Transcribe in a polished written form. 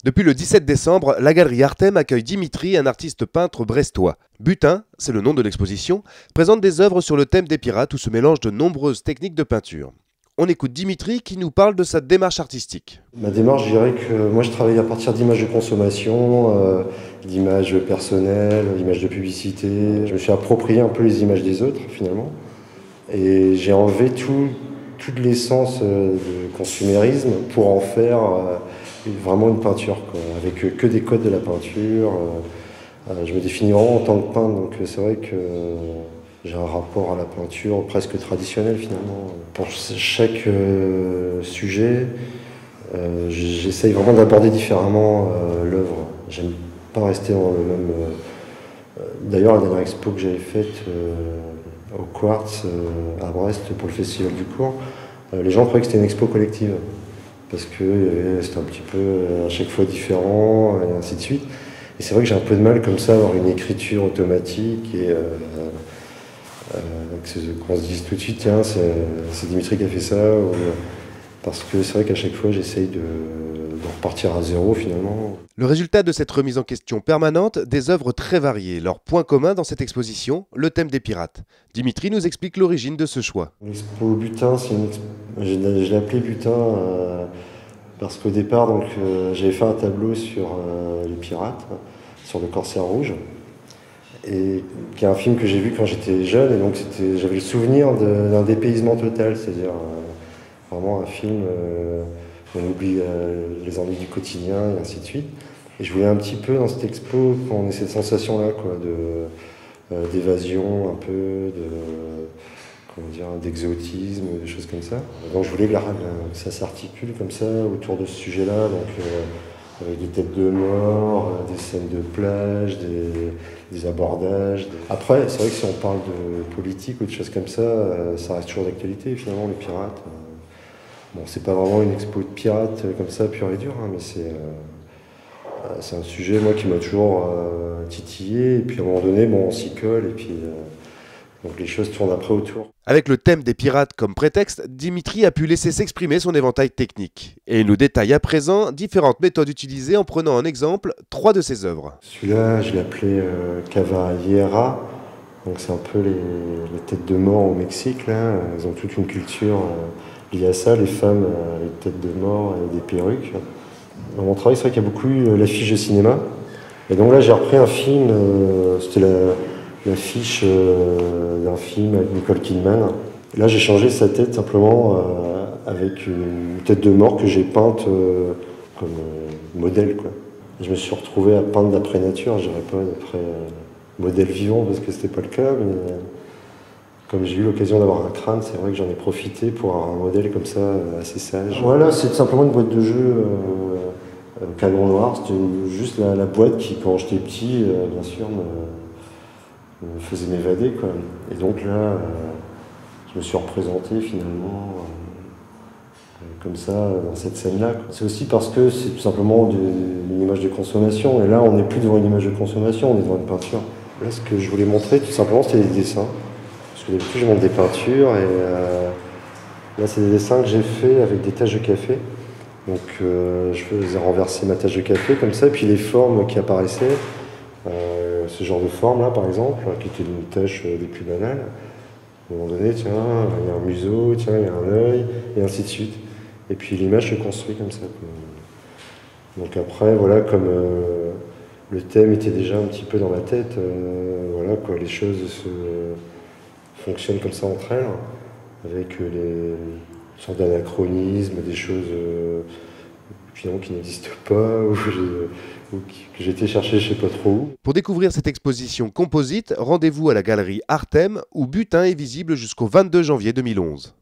Depuis le 17 décembre, la galerie Artem accueille Dimitri, un artiste peintre brestois. Butin, c'est le nom de l'exposition, présente des œuvres sur le thème des pirates où se mélangent de nombreuses techniques de peinture. On écoute Dimitri qui nous parle de sa démarche artistique. Ma démarche, je dirais que moi je travaille à partir d'images de consommation, d'images personnelles, d'images de publicité. Je me suis approprié un peu les images des autres finalement. Et j'ai enlevé toute l'essence de consumérisme pour en faire vraiment une peinture, quoi, avec que des codes de la peinture. Je me définis vraiment en tant que peintre, donc c'est vrai que j'ai un rapport à la peinture presque traditionnel finalement. Pour chaque sujet, j'essaye vraiment d'aborder différemment l'œuvre. J'aime pas rester dans le même. D'ailleurs, la dernière expo que j'avais faite au Quartz à Brest pour le Festival du Cours, les gens croyaient que c'était une expo collective parce que c'était un petit peu à chaque fois différent et ainsi de suite. Et c'est vrai que j'ai un peu de mal comme ça à avoir une écriture automatique et qu'on se dise tout de suite tiens c'est Dimitri qui a fait ça parce que c'est vrai qu'à chaque fois j'essaye de repartir à zéro finalement. Le résultat de cette remise en question permanente, des œuvres très variées. Leur point commun dans cette exposition, le thème des pirates. Dimitri nous explique l'origine de ce choix. L'expo Butin, je l'ai appelé Butin parce qu'au départ j'avais fait un tableau sur les pirates, sur le Corsaire rouge, et qui est un film que j'ai vu quand j'étais jeune, et donc j'avais le souvenir d'un dépaysement total, c'est-à-dire vraiment un film où on oublie les ennuis du quotidien et ainsi de suite. Et je voulais un petit peu dans cette expo qu'on ait cette sensation-là, quoi, d'évasion, un peu, d'exotisme, des choses comme ça. Donc je voulais que ça s'articule comme ça autour de ce sujet-là, donc avec des têtes de mort, des scènes de plage, des abordages. Après, c'est vrai que si on parle de politique ou de choses comme ça reste toujours d'actualité finalement, les pirates. Bon, c'est pas vraiment une expo de pirates comme ça, pure et dure, hein, mais c'est un sujet moi qui m'a toujours titillé, et puis à un moment donné, bon, on s'y colle, et puis donc les choses tournent après autour. Avec le thème des pirates comme prétexte, Dimitri a pu laisser s'exprimer son éventail technique. Et il nous détaille à présent différentes méthodes utilisées en prenant en exemple 3 de ses œuvres. Celui-là, je l'ai appelé Cavalliera, donc c'est un peu les têtes de mort au Mexique, là. Ils ont toute une culture liée à ça, les femmes, les têtes de mort et des perruques. Dans mon travail, c'est vrai qu'il y a beaucoup eu l'affiche de cinéma. Et donc là, j'ai repris un film, c'était l'affiche d'un film avec Nicole Kidman. Et là, j'ai changé sa tête simplement avec une tête de mort que j'ai peinte comme modèle, quoi. Et je me suis retrouvé à peindre d'après nature, je dirais pas d'après modèle vivant parce que c'était pas le cas, mais comme j'ai eu l'occasion d'avoir un crâne, c'est vrai que j'en ai profité pour avoir un modèle comme ça assez sage. Voilà, c'est simplement une boîte de jeu canon noir. C'était juste la boîte qui, quand j'étais petit, bien sûr, me faisait m'évader, quoi. Et donc là, je me suis représenté finalement comme ça dans cette scène-là. C'est aussi parce que c'est tout simplement une image de consommation. Et là, on n'est plus devant une image de consommation, on est devant une peinture. Là, ce que je voulais montrer, tout simplement, c'était des dessins. Parce que d'habitude, je montre des peintures, et là, c'est des dessins que j'ai faits avec des taches de café. Donc, je faisais renverser ma tache de café comme ça, et puis les formes qui apparaissaient, ce genre de forme-là, par exemple, qui était une tache des plus banales. À un moment donné, tiens, il y a un museau, tiens, il y a un œil, et ainsi de suite. Et puis l'image se construit comme ça. Donc après, voilà, comme le thème était déjà un petit peu dans ma tête, voilà, quoi, les choses fonctionnent comme ça entre elles, avec les sortes d'anachronismes, des choses finalement qui n'existent pas, ou que j'ai été chercher je sais pas trop où. Pour découvrir cette exposition composite, rendez-vous à la galerie Artem où Butin est visible jusqu'au 22 janvier 2011.